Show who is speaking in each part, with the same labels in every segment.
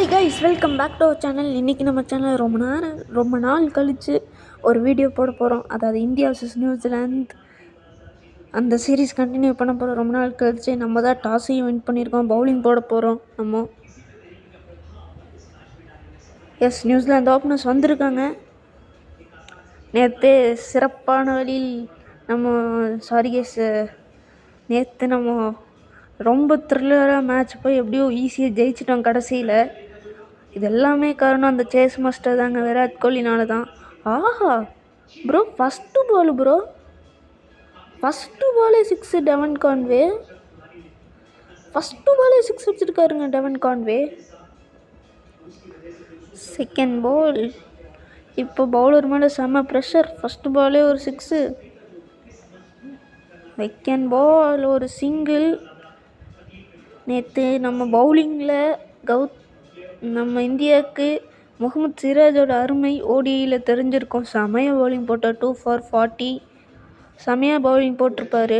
Speaker 1: Hi guys, welcome back to our channel. இன்றைக்கி நம்ம channel ரொம்ப நாள் கழித்து ஒரு வீடியோ போட போகிறோம். அதாவது இந்தியா vs நியூசிலாந்து அந்த சீரீஸ் கண்டினியூ பண்ண போகிறோம். ரொம்ப நாள் கழித்து நம்ம தான் டாஸையும் வின் பண்ணியிருக்கோம். பவுலிங் போட போகிறோம் நம்ம. நியூசிலாந்து ஓப்பனர்ஸ் வந்திருக்காங்க. நேற்று சிறப்பான வழியில் நேற்று நம்ம ரொம்ப த்ரில்லராக மேட்ச் போய் எப்படியோ ஈஸியாக ஜெயிச்சிட்டோம் கடைசியில். இது எல்லாமே காரணம் அந்த சேஸ் மாஸ்டர் தாங்க, விராட் கோலினால தான். ஆஹா ப்ரோ, ஃபஸ்ட்டு பாலே சிக்ஸு டெவன் கான்வே. ஃபஸ்ட்டு பாலே சிக்ஸ் அடிச்சிருக்காருங்க டெவன் கான்வே. செகண்ட் பால் இப்போ பவுலர் மேலே செம்ம ப்ரெஷர். ஃபஸ்ட்டு பாலே ஒரு சிக்ஸு, செகண்ட் பால் ஒரு சிங்கிள். நேற்று நம்ம பவுலிங்கில் நம்ம இந்தியாவுக்கு முகமது சிராஜோட அருமை ஓடியில் தெரிஞ்சிருக்கோம். செமையாக பவுலிங் போட்டார். 2 for 40 செமையாக பவுலிங் போட்டிருப்பார்.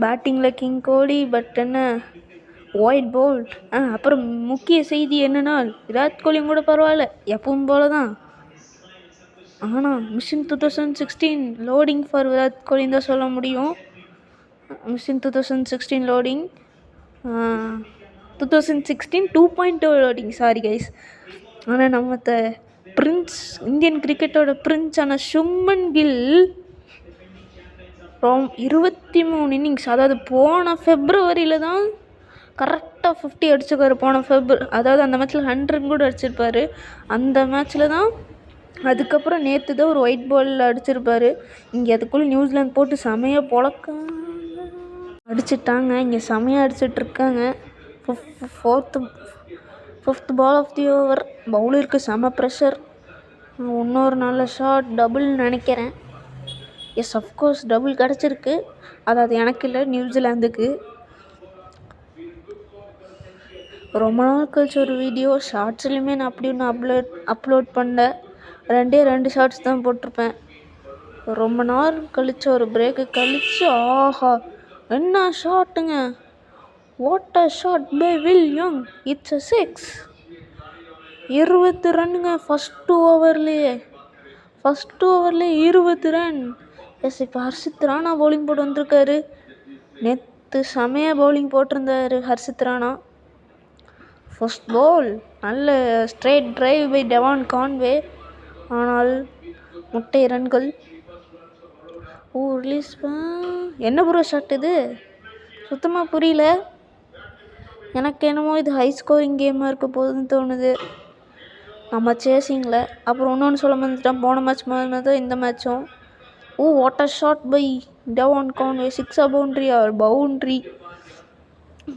Speaker 1: பேட்டிங்கில் கிங் கோலி, பட் என்ன ஒயிட் பவுல். அப்புறம் முக்கிய செய்தி என்னன்னா, விராட் கோலியும் கூட பரவாயில்ல, எப்பவும் போல தான். ஆனால் மிஷன் 2016 லோடிங் ஃபார் விராட் கோலின்னு தான் சொல்ல முடியும். Mission 2016 loading 2016 2.0 loading, sorry guys. ஆனால் நம்ம பிரின்ஸ், இந்தியன் கிரிக்கெட்டோட பிரின்ஸான சுப்மன் கில் 23 இன்னிங்ஸ், அதாவது போன ஃபெப்ரவரியில் தான் கரெக்டாக 50 அடிச்சுக்காரு. அதாவது அந்த மேட்ச்சில் 100 கூட அடிச்சிருப்பார். அந்த மேட்ச்சில் தான். அதுக்கப்புறம் நேற்று தான் ஒரு ஒயிட் பாலில் அடிச்சிருப்பார். இங்கே அதுக்குள்ளே நியூசிலாந்து போட்டு செமையாக அடிச்சிட்டாங்க. இங்கே செமையாக அடிச்சிட்ருக்காங்க. Fifth ball of the over. பவுலருக்கு செம ப்ரெஷர். இன்னொரு நல்ல ஷாட், டபுள் நினைக்கிறேன். அஃப்கோர்ஸ் டபுள் கிடச்சிருக்கு. அதாவது எனக்கு இல்லை, நியூசிலாந்துக்கு. ரொம்ப நாள் கழிச்சு ஒரு வீடியோ. ஷார்ட்ஸ்லையுமே நான் அப்படி ஒன்று அப்லோட் பண்ணல. 2 ஷார்ட்ஸ் தான் போட்டிருப்பேன். ரொம்ப நாள் கழிச்சு ஒரு பிரேக்கு கழிச்சு, ஆஹா என்ன ஷாட்டுங்க! What a shot by Will Young. It's a 6. 20 ரன்னுங்க ஃபஸ்ட்டு ஓவர்லேயே 20 ரன். இப்போ ஹர்ஷித் ராணா பவுலிங் போட்டு வந்திருக்காரு. நேற்று செமையாக பவுலிங் போட்டிருந்தார் ஹர்ஷித் ராணா. ஃபர்ஸ்ட் பால் நல்ல straight drive by Devon Conway. ஆனால் முட்டை ரன்கள். ரிலீஸ். என்ன ப்ரோ ஷாட் இது? சுத்தமாக புரியல. எனக்கு என்னமோ இது ஹை ஸ்கோரிங் கேமாக இருக்க போகுதுன்னு தோணுது நம்ம சேசிங்கில். அப்புறம் இன்னொன்று சொல்ல வந்துட்டேன், போன மேட்ச் மாதிரி தான் இந்த மேட்சும். What a shot by Devon Conway. 6 boundary or boundary.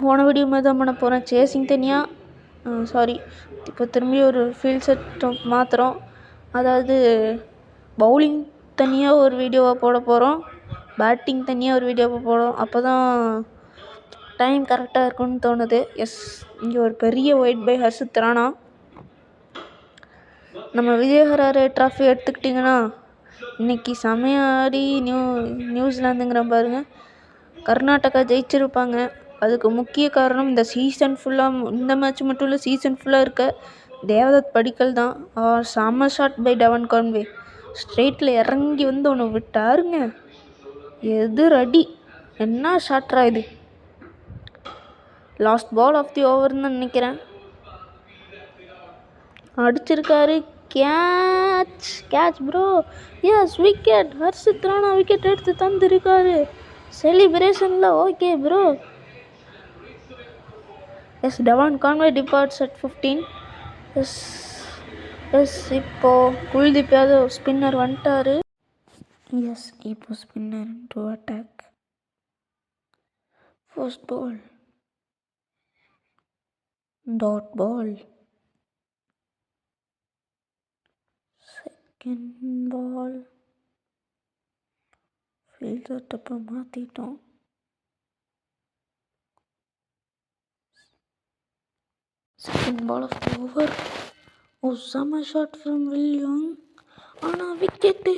Speaker 1: போன வீடியோ மாதிரி தான் பண்ண போகிறேன். சேசிங் தனியாக, சாரி, இப்போ திரும்பி ஒரு ஃபீல்ட் செட் மாற்றுறோம். அதாவது பவுலிங் தனியாக ஒரு வீடியோவாக போட போகிறோம், பேட்டிங் தனியாக ஒரு வீடியோவாக போடுறோம். அப்போ தான் டைம் கரெக்டாக இருக்கும்னு தோணுது. இங்கே ஒரு பெரிய ஒயிட் பை ஹர்ஷித் ராணா. நம்ம விஜயஹராரே ட்ராஃபி எடுத்துக்கிட்டிங்கன்னா இன்றைக்கி செமையாடி நியூசிலாந்துங்கிற பாருங்க, கர்நாடகா ஜெயிச்சிருப்பாங்க. அதுக்கு முக்கிய காரணம் இந்த சீசன் ஃபுல்லாக, இந்த மேட்ச் மட்டும் இல்லை, சீசன் ஃபுல்லாக இருக்க தேவதத் படிக்கல் தான். செம்ம ஷாட் பை டெவான் கான்வே. ஸ்ட்ரெயிட்டில் இறங்கி வந்து ஒன்று விட்டாருங்க. எதிர் அடி. என்ன ஷாட்ரா இது! லாஸ்ட் பால் ஆஃப் தி ஓவர்னு நினைக்கிறேன். அடிச்சிருக்காரு. Catch bro. Wicket. Harshit Rana wicket எடுத்து தந்திருக்காரு. செலிப்ரேஷனில் okay bro. Devon Conway departs at 15. இப்போ குல்தீப் யாதவ் ஸ்பின்னர் வந்துட்டாரு. இப்போ spinner to attack. First ball dot ball. Second ball field செட்டப்பை மாற்றிட்டோம். Second ball of the over. செம்ம ஷாட் ஃப்ரம் வில் யங். ஆனால் விக்கெட்டு.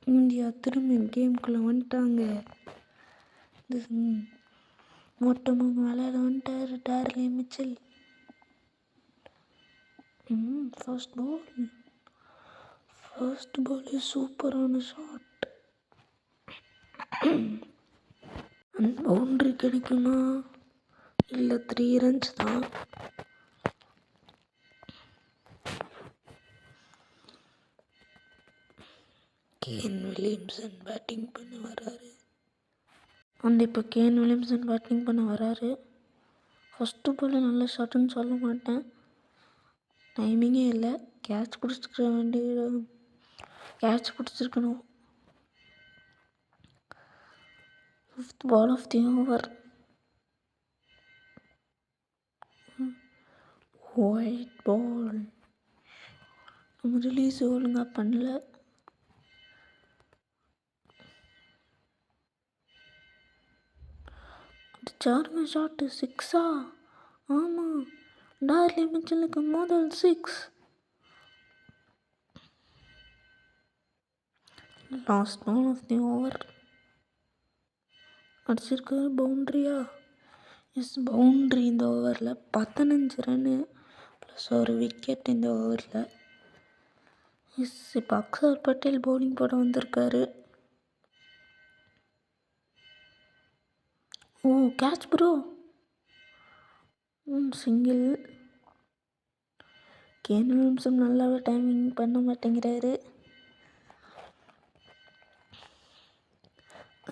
Speaker 1: இந்தியா திரும்பி கேம்குள்ளே வந்துட்டாங்க. மொட்டமாக விளையாட வந்துட்டார் டார்லி மிச்சல். ஃபர்ஸ்ட் பால் சூப்பரான ஷாட். அந்த பவுண்ட்ரி கிடைக்குமா இல்லை 3 ரன்ஸ் தான். கேன் வில்லியம்சன் பேட்டிங் பண்ண வராரு. இப்போ கேன் வில்லியம்சன் பேட்டிங் பண்ண வராரு. ஃபஸ்ட்டு பால் நல்ல ஷாட்டுன்னு சொல்ல மாட்டேன், டைமிங்கே இல்லை. கேட்ச் பிடிச்சிருக்கணும். 5th ball of the over. Wide ball. நம்ம ரிலீஸ் ஒழுங்காக பண்ணல. சாருங்க ஷாட்டு 6ஆ? ஆமாம், டார்லி மிச்சலுக்கு முதல் 6. Last ball of the over. அடிச்சிருக்காரு பவுண்ட்ரியா? Yes, boundary. இந்த ஓவரில் 15 ரன்னு ப்ளஸ் ஒரு விக்கெட் இந்த ஓவரில். எஸ், இப்போ அக்ஷர் பட்டேல் பவுலிங் போட வந்திருக்காரு. ஓ, catch bro. Single. Kane Williamson நல்லாவே டைமிங் பண்ண மாட்டேங்கிறாரு.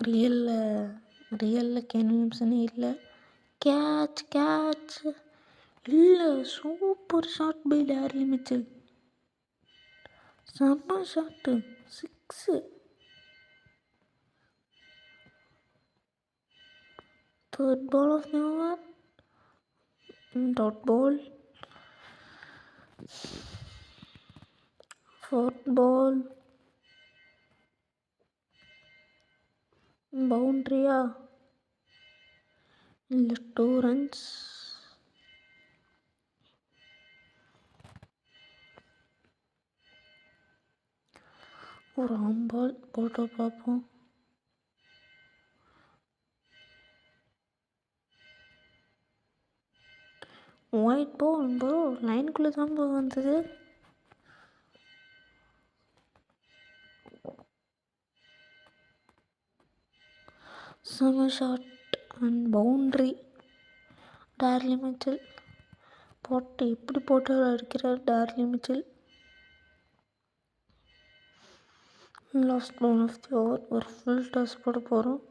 Speaker 1: ரியலில் கேன் வில்லியம்சனே இல்லை. கேட்ச் இல்லை. Super shot by Daryl Mitchell. செம்ம shot, 6. Third ball of the over. Dot ball. 4th ball. பவுண்ட்ரியா இல்லை 2 runs. ஒரு ஆம்பால் போட்டு பார்ப்போம். ஒயிட் பால் ப்ரோ, லைனுக்குள்ளே தான் வந்தது. செம shot and boundary. Daryl Mitchell எப்படி போட்டால் அடிக்கிறார் Daryl Mitchell. Last ball of the over. ஒரு ஃபுல் டாஸ் போட போகிறோம்.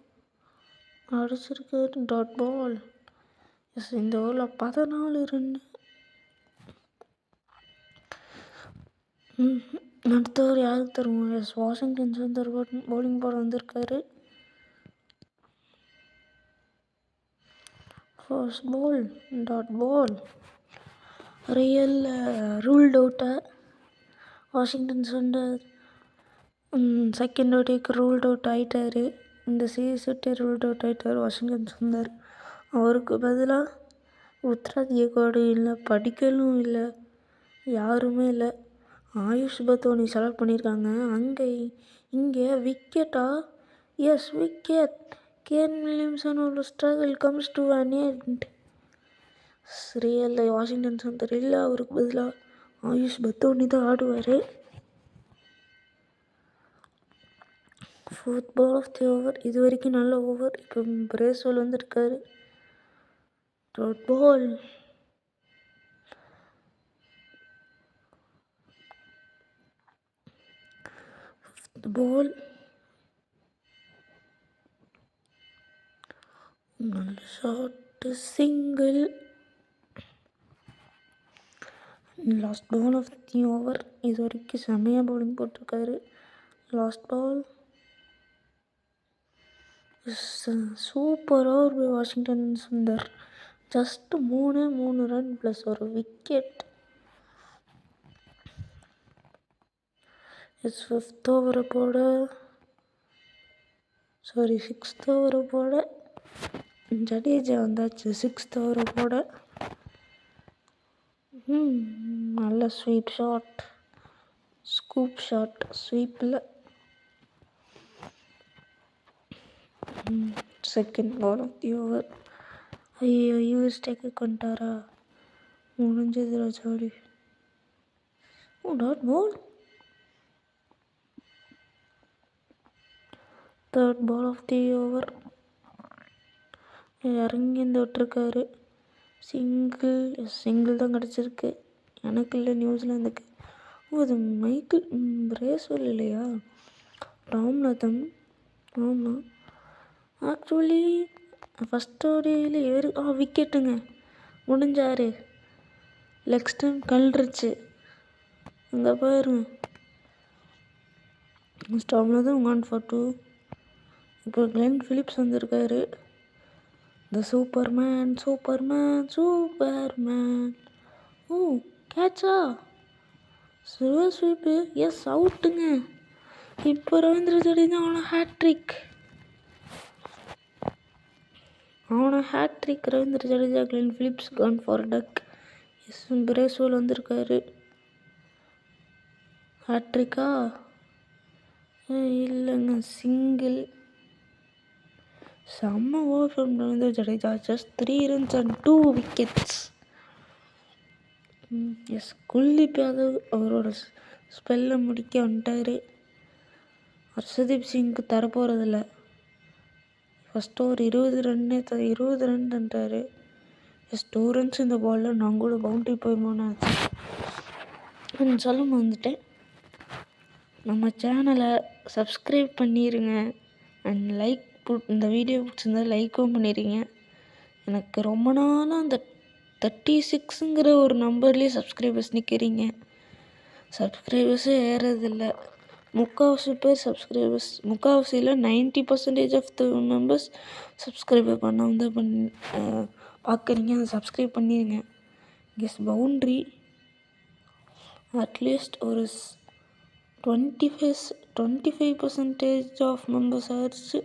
Speaker 1: அடிச்சிருக்காரு டாட் பால். எஸ், இந்த ஓவரில் 14 ரன்னு. அடுத்தவர் யாருக்கு தருவோம்? எஸ், வாஷிங்டன் சுந்தர் பவுலிங் போட வந்திருக்காரு. First ball dot ball. Ruled அவுட்டா வாஷிங்டன் சுந்தர். செகண்ட் ஓடிக்கு ரூல்ட் அவுட் ஆகிட்டார். இந்த சீரீஸ் விட்டு ரூல்ட் அவுட் ஆகிட்டார் வாஷிங்டன் சுந்தர். அவருக்கு பதிலாக உத்தராதியக்கோடு இல்லை, படிக்கலும் இல்லை, யாருமே இல்லை. ஆயுஷ் பத்தோனி செலக்ட் பண்ணியிருக்காங்க. இங்கே விக்கெட்டா? Yes, wicket. கேன் வில்லியம்சனோட struggle comes to an end. ரியலில் வாஷிங்டன் சுந்தர் இல்லை, அவருக்கு பதிலாக ஆயுஷ் பத்தோனி தான் ஆடுவார். 4th ball of the over. இது வரைக்கும் நல்ல ஓவர். இப்போ பிரேஸ்வெல் வந்திருக்காரு. Dot ball. 5th ball. நல்ல shot, single. Last ball of the over. இது வரைக்கும் செம்மையாக பவுலிங் போட்டிருக்காரு. Last ball. Super over by Washington Sundar. Just 3 run plus ஒரு விக்கெட். எஸ், 5th ஓவரை போட 6th ஓவரை போட ஜடேஜா வந்தாச்சு. 6th ஓவரை போட. நல்ல ஸ்வீப் ஷாட், ஸ்கூப் ஷாட். ஸ்வீப்பில் second ball of the over. ஐயோ யூஎஸ்டேக்கு கொண்டாரா, முடிஞ்சது ராஜாடி. ஓ dot ball, third ball of the over. இறங்கி இந்த விட்டுருக்காரு. சிங்கிள் தான் கிடச்சிருக்கு எனக்கு, இல்லை நியூசிலாந்துக்கு. ஓ அது மைக்கிள் பிரேஸ்வெல் இல்லையா, ராம்நாதன். ஆமாம், ஆக்சுவலி ஃபஸ்ட் ஓடியில் விக்கெட்டுங்க முடிஞ்சாரு. லெக் ஸ்டம்ப் கல்றிச்சு அங்கே பாருங்க. ராம்நாதன் 1 for 2. இப்போ கிளென் ஃபிலிப்ஸ் வந்திருக்காரு. The superman. ஓ கேட்சா, ரிவர்ஸ் ஸ்வீப்பு, எஸ் அவுட்டுங்க. இப்போ ரவீந்திர ஜடேஜா அவனை hattrick Ravindra Jadeja, Glenn Phillips gone for duck. Yes Bracewell வந்திருக்காரு. ஹேட்ரிக்கா இல்லைங்க, சிங்கிள். செம்ம over from Ravindra Jadeja. Just 3 runs and 2 wickets. Yes Kuldeep Yadav அவரோட ஸ்பெல்லை முடிக்க வந்துட்டார். ஹர்ஷதீப் சிங்க்கு தரப்போகிறதில்ல. ஃபஸ்ட்டு ஒரு 20 ரன் தந்துட்டார். எஸ் 2 runs இந்த பாலில். நான் கூட பவுண்ட்ரி போயிருமோன்னு நினச்சேன், சொல்ல வந்துட்டேன். நம்ம சேனலை சப்ஸ்கிரைப் பண்ணிடுங்க அண்ட் லைக். இந்த வீடியோ பிடிச்சிருந்தா லைக்கும் பண்ணிடுங்க. எனக்கு ரொம்ப நாளாக அந்த 36ங்கிற ஒரு நம்பர்லேயே சப்ஸ்கிரைபர்ஸ் நிற்கிறீங்க. சப்ஸ்கிரைபர்ஸே ஏறதில்லை. முக்கால்வாசி பேர் சப்ஸ்கிரைபர்ஸ், முக்கால்வாசியில் 90% ஆஃப் த மெம்பர்ஸ் சப்ஸ்கிரைபர் பண்ணாமல் தான் பார்க்குறீங்க. அதை சப்ஸ்கிரைப் பண்ணிடுங்க. கெஸ் பவுண்ட்ரி அட்லீஸ்ட் ஒரு 25% ஆஃப் மெம்பர்ஸ் ஆச்சு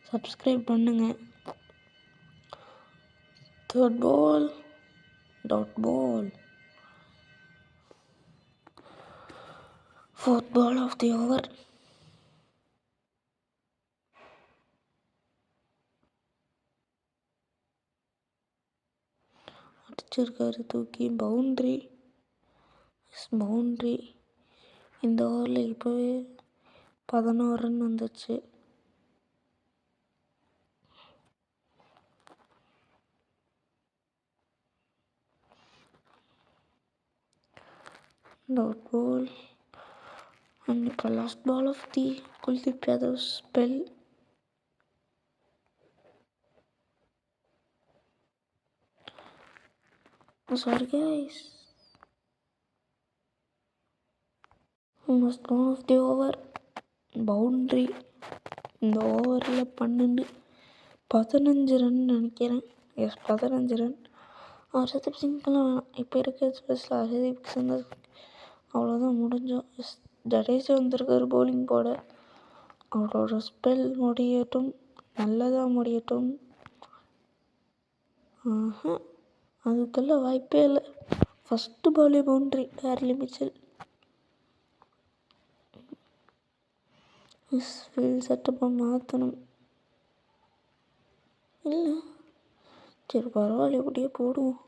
Speaker 1: சப்ஸ்கிரைப் பண்ணுங்க. Third ball, dot ball, fourth ball of the over. அடிச்சிருக்காரு தூக்கி. பவுண்ட்ரி. இந்த ஓவரில் இப்போவே 11 ரன் வந்துச்சு. Dot ball. அண்ட் இப்போ last ball of the Kuldeep Yadav spell. Sorry guys. Last ball of the over. Boundary. இந்த ஓவரில் 15 ரன் நினைக்கிறேன். S 15 run. ஹர்ஷதீப் சிங்க்கெல்லாம் வேணாம். இப்போ இருக்கிற ஸ்பெஷல் ஹர்ஷதீப் சிங் அவ்வளோதான் முடிஞ்சோம். எஸ் ஜடேஜா வந்திருக்காரு பவுலிங் போட. அவரோட ஸ்பெல் முடியட்டும், நல்லதாக முடியட்டும். அதுக்கெல்லாம் வாய்ப்பே இல்லை. ஃபஸ்ட்டு பாலே boundary Daryl Mitchell. Yes field செட்டப்பை மாற்றணும். இல்லை சரி பரவாயில்ல, இப்படியே போடுவோம்.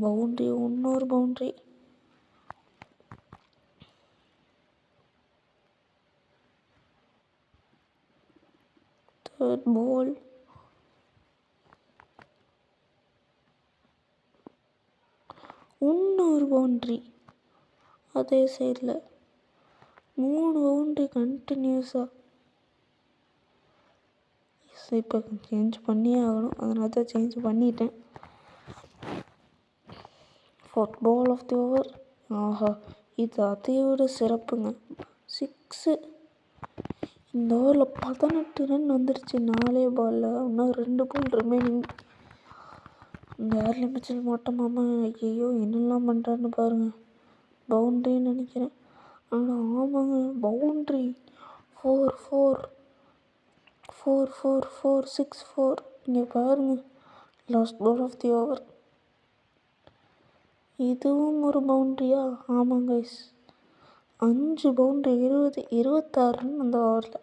Speaker 1: பவுண்ட்ரி, இன்னொரு பவுண்ட்ரி. தேர்ட் பால். இன்னொரு பவுண்ட்ரி. அதே சைடில் 3 பவுண்ட்ரி கண்டினியூஸாக. இப்போ சேஞ்ச் பண்ணியே ஆகணும், அதனால தான் சேஞ்ச் பண்ணிட்டேன். Fourth ball of the over. ஆஹா, இது அதையோட சிறப்புங்க. 6. இந்த ஓவரில் 18 ரன் வந்துருச்சு 4 பாலில். இன்னும் 2 பால் ரிமைனிங். இந்த ஹேர்லி மிச்சல் மொட்டமாமா ஐயோ என்னெல்லாம் பண்ணுறான்னு பாருங்கள். பவுண்ட்ரின்னு நினைக்கிறேன். ஆனால் ஆமாங்க, பவுண்ட்ரி. 4 6 4. இங்கே பாருங்கள், last ball of the over. இதுவும் ஒரு பவுண்ட்ரியா? ஆமாங்க கைஸ், 5 பவுண்ட்ரி. 26 ரன் அந்த ஓவரில்.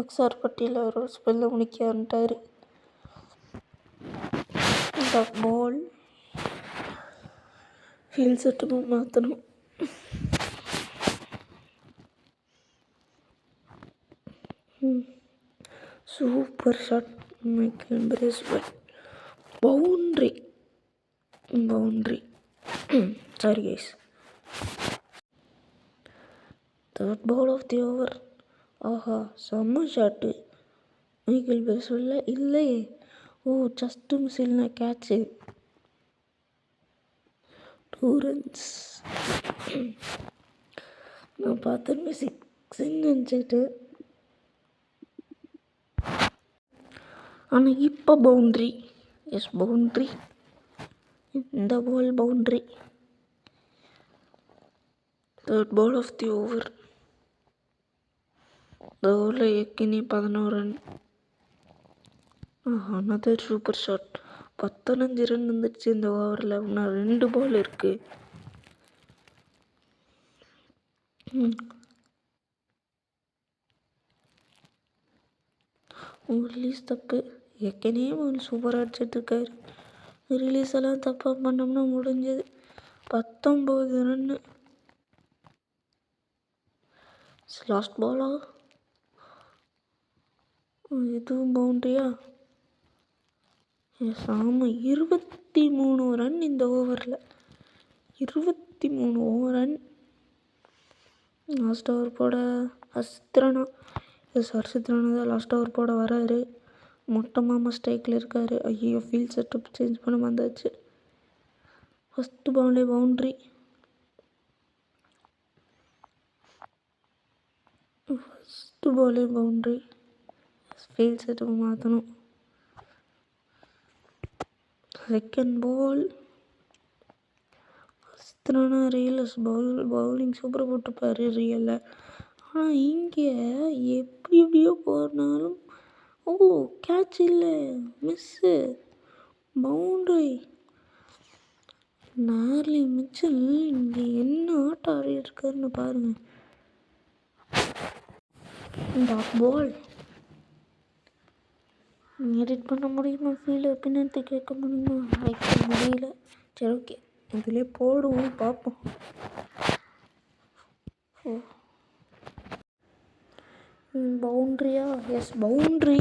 Speaker 1: அக்சார் பட்டேல் அவரோட ஸ்பெல்லை முடிக்க வந்துட்டார். டாட் பால் ஃபீல்ட் செட்டப்பும் மாற்றணும். Super shot Michael Bracewell. Boundary sorry guys. Third ball of the over. ஆஹா, செம்ம ஷாட்டு மைக்கேல் பிரேஸ்வெல்ல. இல்லையே, ஓ ஜஸ்ட் மிஸ், இல்லை கேட்சு. 2 runs. நான் பார்த்தேன் சிக்ஸ்ன்னு நினச்சிட்டு, ஆனால் இப்போ பவுண்ட்ரி. Yes, boundary. இந்த ball boundary. Third ball of the over. இந்த ஓவரில் ஏற்கனவே 11 run. Another super shot. 15 run வந்துடுச்சு இந்த ஓவரில். இன்னும் 2 பால் இருக்குது. ரிலீஸ் தப்பு. ஏற்கனவே சூப்பராக அடிச்சிட்ருக்காரு. ரிலீஸ் எல்லாம் தப்பாக பண்ணோம்னா முடிஞ்சது. 19 ரன்னு. லாஸ்ட் பாலா? இதுவும் பவுண்ட்ரியா? எஸ், ஆமாம். 23 ரன் இந்த ஓவரில். 23 ரன். லாஸ்ட் ஓவர் போட ஹர்ஷித் ராணா தான் லாஸ்ட் ஓவர் போட வராரு. மொட்டை மாமா ஸ்ட்ரைக்கில் இருக்கார். ஐயோ, ஃபீல்ட் செட்டப் சேஞ்ச் பண்ண வந்தாச்சு. ஃபஸ்ட்டு பாலே பவுண்ட்ரி. ஃபீல்ட் செட்டப் மாற்றணும். Second ball. ஹர்ஷித் ராணா ரியலஸ் பவுலிங் சூப்பராக போட்டுப்பார் ரியலில். ஆனால் இங்கே எப்படியோ போனாலும் கேட்ச் இல்லை, மிஸ்ஸு, பவுண்ட்ரி. நார்லி மிச்சல் இங்கே என்ன ஆட்டம் ஆடிட்டுருக்காருன்னு பாருங்கள். டாட் பால் எடிட் பண்ண முடியுமா? ஃபீல்டர் பின்னாடி கேட்க முடியுமா? வைக்க முடியல. சரி, ஓகே, இதிலே போடுவோம், பார்ப்போம். பவுண்ட்ரியா? Yes, boundary.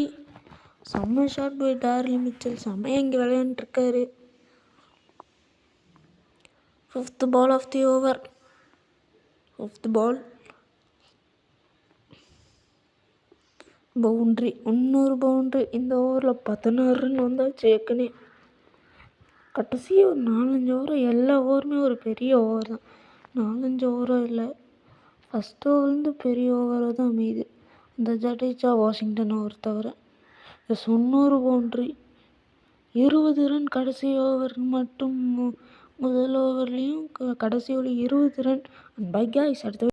Speaker 1: செம்ம ஷாட் பை டார்லி மிச்சல். செம்மையாக இங்கே விளையாண்டுருக்காரு. 5th ball of the over. 5th ball boundary. இன்னொரு பவுண்ட்ரி. இந்த ஓவரில் 16 ரன் வந்தாச்சு ஏற்கனவே. கடைசி ஒரு 4-5 ஓவர், எல்லா ஓவருமே ஒரு பெரிய ஓவர் தான். 4-5 ஓவராக இல்லை, ஃபஸ்ட் ஓவர்லேருந்து பெரிய ஓவராக தான் அமையுது. இந்த ஜடேஜா வாஷிங்டன் ஓவர் தவிர. எஸ், இன்னொரு பவுண்ட்ரி. 20 ரன் கடைசி ஓவர் மட்டும். முதல் ஓவர்லேயும் கடைசி over 20 run. And by guys, அடுத்த